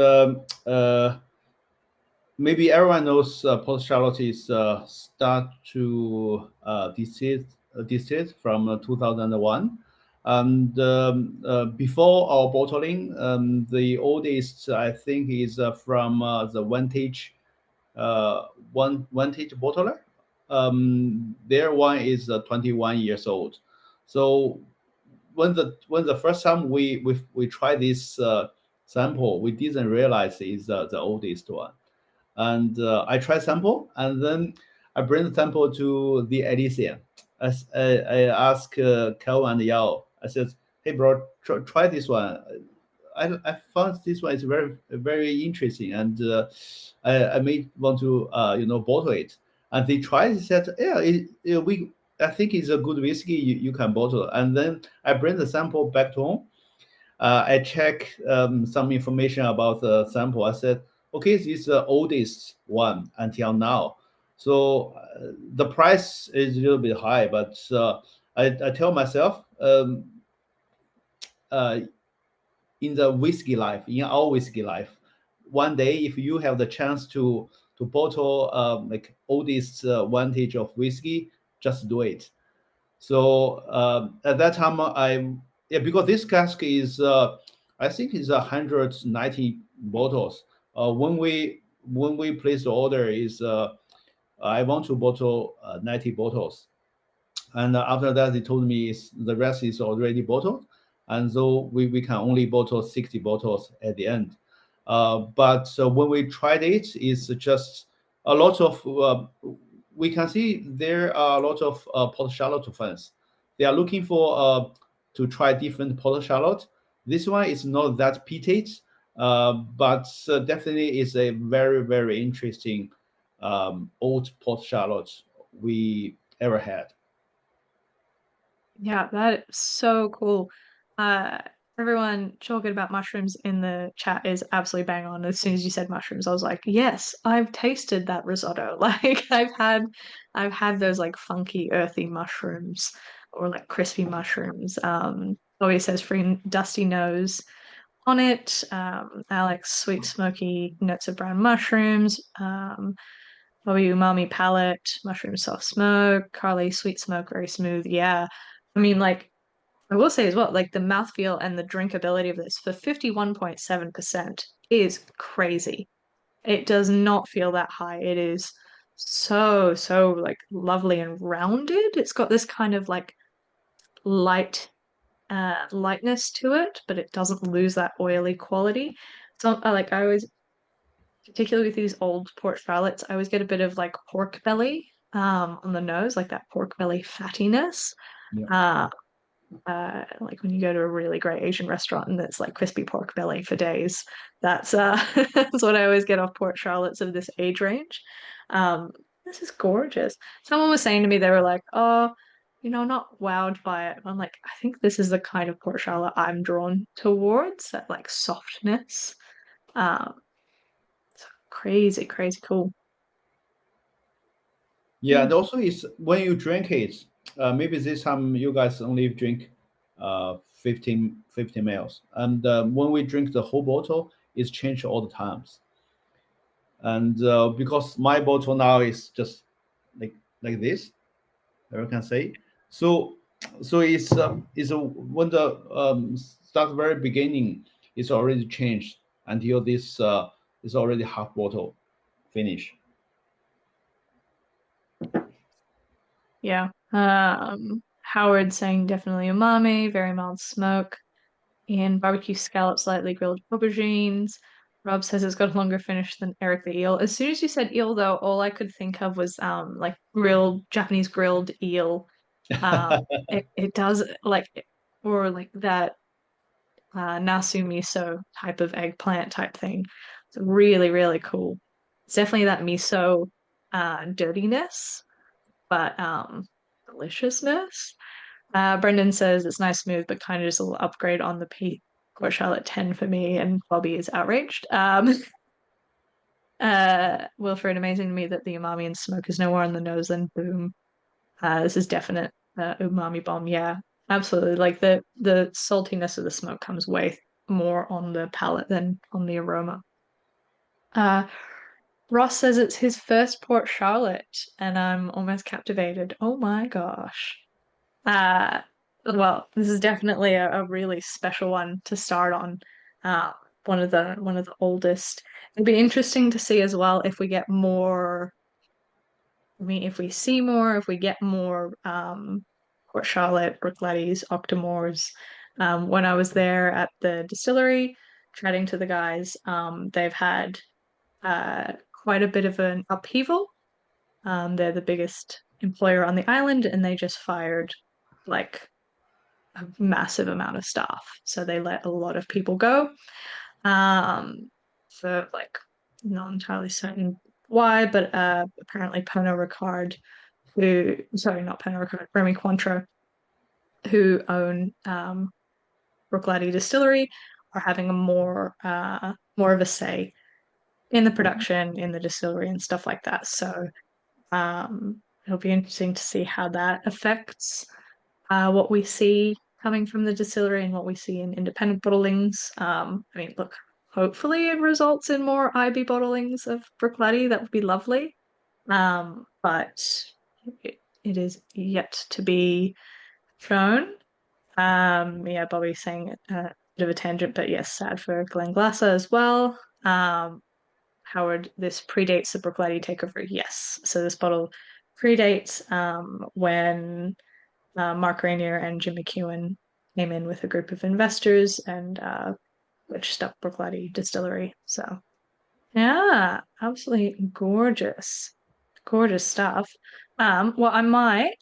maybe everyone knows Port Charlotte is start to distilled from 2001. And before our bottling, the oldest I think is from the one vintage bottler. Their wine is 21 years old. So when the first time we tried this sample, we didn't realize it's the oldest one. And I try sample, and then I bring the sample to the Elysian. I ask Kel and Yao. I said, "Hey, bro, try this one. I found this one is very interesting, and I may want to bottle it." And they tried. He said, "Yeah, we I think it's a good whiskey. You can bottle." And then I bring the sample back to home. I check some information about the sample. I said, okay, this is the oldest one until now. So the price is a little bit high, but I tell myself uh, in the whiskey life, in our whiskey life, one day if you have the chance to bottle like oldest vintage of whiskey, just do it. So at that time, yeah, because this cask is I think is 190 bottles. When we place the order is I want to bottle 90 bottles, and after that they told me the rest is already bottled, and so we can only bottle 60 bottles at the end. But when we tried it, it's just a lot of we can see there are a lot of Port Charlotte fans. They are looking for to try different Port Charlotte. This one is not that peated, but definitely is a very interesting old Port Charlotte we ever had. Yeah, that is so cool. Uh, everyone talking about mushrooms in the chat is absolutely bang on. As soon as you said mushrooms, I was like, yes, I've tasted that risotto. Like I've had those like funky, earthy mushrooms or like crispy mushrooms. Always says free dusty nose on it. Alex, sweet smoky notes of brown mushrooms. Bobby umami palette, mushroom soft smoke, Carly sweet smoke, very smooth. Yeah. I mean, like, I will say as well, like the mouthfeel and the drinkability of this for 51.7% is crazy. It does not feel that high. It is so like lovely and rounded. It's got this kind of like light lightness to it, but it doesn't lose that oily quality. So like I always particularly with these old Port Charlottes, I always get a bit of like pork belly on the nose, like that pork belly fattiness. Yeah. Uh, like when you go to a really great Asian restaurant and it's like crispy pork belly for days. That's that's what I always get off Port Charlottes of this age range. Um, this is gorgeous. Someone was saying to me, they were like, "Oh, not wowed by it. I'm like, I think this is the kind of port charlotte I'm drawn towards, that like softness. Um, so crazy, crazy cool. Yeah, and also it's when you drink it, maybe this time you guys only drink 15 mils. And when we drink the whole bottle, it's changed all the times. And because my bottle now is just like this, I can say. So it's when the start very beginning, it's already changed until this is already half bottle finish. Yeah. Howard saying definitely umami, very mild smoke. And barbecue scallops, lightly grilled aubergines. Rob says it's got a longer finish than Eric the eel. As soon as you said eel, though, all I could think of was like grilled Japanese grilled eel. It does like or like that nasu miso type of eggplant type thing. It's really, really cool. It's definitely that miso dirtiness, but deliciousness. Brendan says it's nice, smooth, but kind of just a little upgrade on the Port Charlotte 10 for me, and Bobby is outraged. Wilfred, amazing to me that the umami and smoke is nowhere on the nose, then boom. This is definite umami bomb. Yeah, absolutely. Like the saltiness of the smoke comes way more on the palate than on the aroma. Uh, Ross says it's his first Port Charlotte, and I'm almost captivated. Oh my gosh. Uh, well, this is definitely a really special one to start on. Uh, one of the oldest. It'd be interesting to see as well if we get more. I mean, if we see more, if we get more Port Charlotte, Brookletties, Octomores. When I was there at the distillery, chatting to the guys, they've had uh, quite a bit of an upheaval. They're the biggest employer on the island, and they just fired like a massive amount of staff. So they let a lot of people go. For like not entirely certain why, but apparently Pernod Ricard, who sorry, not Pernod Ricard, Remy Cointreau, who own Bruichladdich Distillery, are having a more of a say in the production, in the distillery, and stuff like that. So it'll be interesting to see how that affects what we see coming from the distillery and what we see in independent bottlings. I mean, look, hopefully it results in more IB bottlings of Bruichladdich. That would be lovely. But it is yet to be shown. Yeah, Bobby's saying a bit of a tangent, but yes, sad for Glen as well. Howard, this predates the Bruichladdich takeover. Yes, so this bottle predates when Mark Rainier and Jim McEwen came in with a group of investors and purchased up Bruichladdich Distillery. So yeah, absolutely gorgeous, gorgeous stuff. Well, I might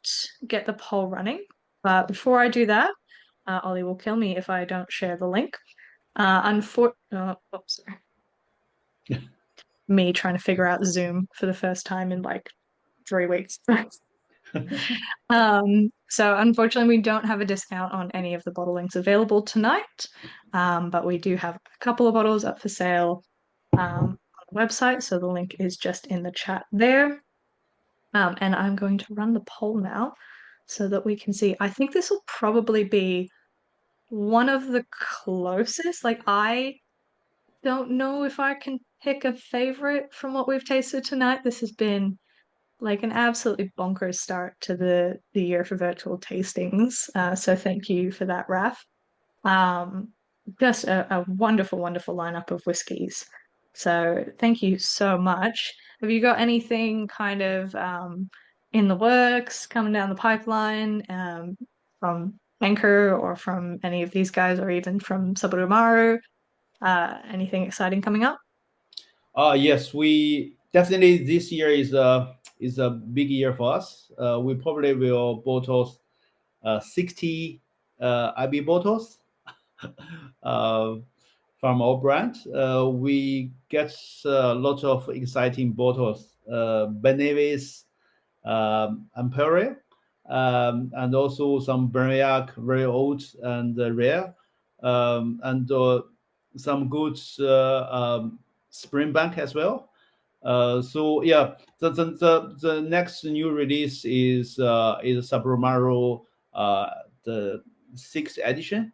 get the poll running, but before I do that, Ollie will kill me if I don't share the link. Sorry. Me trying to figure out Zoom for the first time in like 3 weeks. So unfortunately, we don't have a discount on any of the bottlings available tonight, but we do have a couple of bottles up for sale on the website. So the link is just in the chat there. And I'm going to run the poll now so that we can see. I think this will probably be one of the closest. Like, I don't know if I can pick a favorite from what we've tasted tonight. This has been like an absolutely bonkers start to the year for virtual tastings. So thank you for that, Raf. Um, just a wonderful, wonderful lineup of whiskies. So thank you so much. Have you got anything kind of in the works coming down the pipeline from Anchor or from any of these guys or even from Saburo Maru? Anything exciting coming up? Yes, we definitely this year is a big year for us. We probably will bottle 60 IB bottles uh, from our brand. We get a lot of exciting bottles. Nevis, Imperial. and also some Berniac, very old and rare, and some good Springbank as well. So yeah, the next new release is Sabromaro, the sixth edition,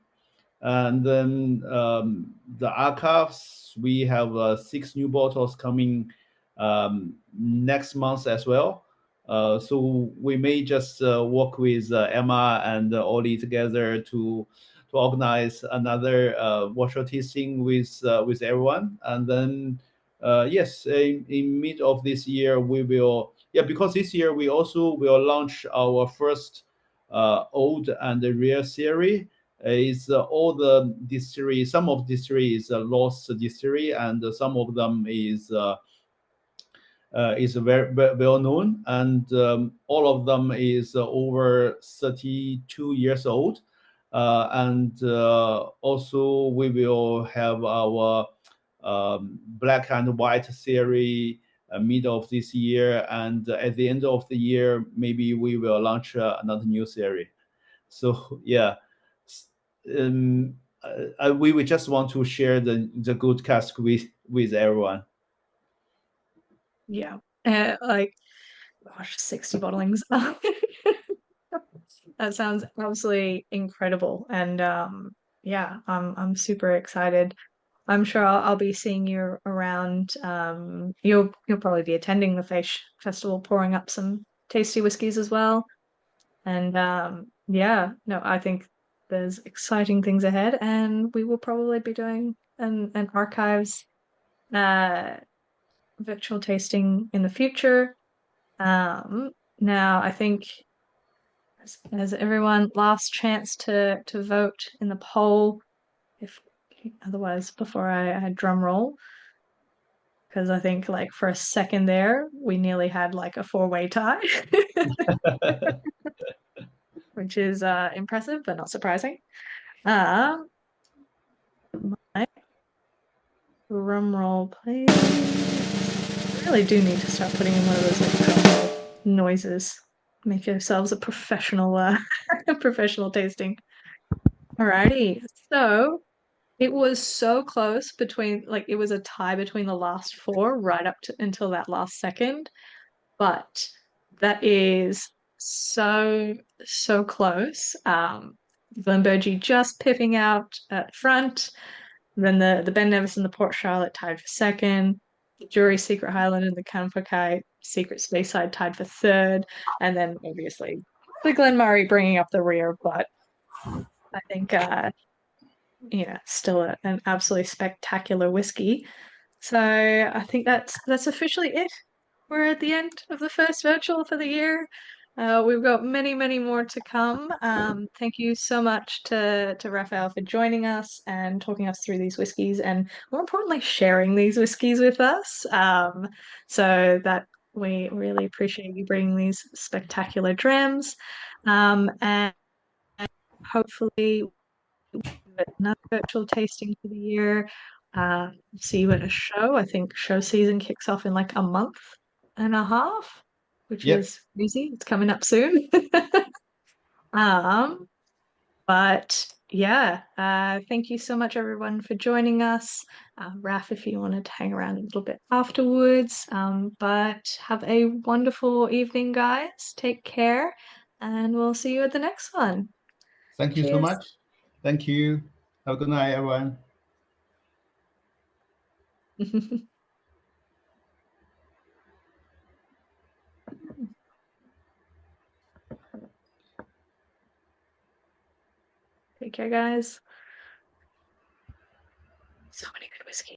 and then the archives, we have six new bottles coming next month as well. So we may just work with Emma and Ollie together to organize another workshop tasting with everyone, and then yes, in mid of this year we will, yeah, because this year we also will launch our first old and rare series. Is all the distillery. Some of distillery is a lost distillery, and some of them is very, very well known, and all of them is over 32 years old. And also we will have our black and white series middle of this year, and at the end of the year maybe we will launch another new series. So yeah, we would just want to share the good cask with everyone. Yeah. Like, gosh, 60 bottlings. That sounds absolutely incredible. And yeah, I'm super excited. I'm sure I'll be seeing you around. You'll probably be attending the festival, pouring up some tasty whiskies as well. And yeah, no, I think there's exciting things ahead, and we will probably be doing an archives uh virtual tasting in the future. Now I think as everyone last chance to vote in the poll, if otherwise before I drum roll, because I think like for a second there we nearly had like a four-way tie, which is impressive but not surprising. Um, my drum roll, please. I really do need to start putting in one of those like drum roll noises. Make yourselves a professional professional tasting. Alrighty. So it was so close between, like, it was a tie between the last four right up to until that last second. But that is so, so close. Glenburgie just pipping out at front. Then the Ben Nevis and the Port Charlotte tied for second. The Jury Secret Highland and the Kanpaikai Secret Speyside tied for third. And then obviously the Glen Murray bringing up the rear. But I think yeah, still an absolutely spectacular whiskey. So I think that's officially it. We're at the end of the first virtual for the year. We've got many, many more to come. Thank you so much to Raphael for joining us and talking us through these whiskies, and more importantly, sharing these whiskies with us. So that we really appreciate you bringing these spectacular drams. And hopefully another virtual tasting for the year. See you at a show. I think show season kicks off in like a month and a half, which Yep. is crazy. It's coming up soon. um, but yeah, thank you so much everyone for joining us. Raf, if you wanted to hang around a little bit afterwards. But have a wonderful evening, guys. Take care, and we'll see you at the next one. Thank you so Cheers. much. Thank you. Have a good night, everyone. Take care, guys. So many good whiskey.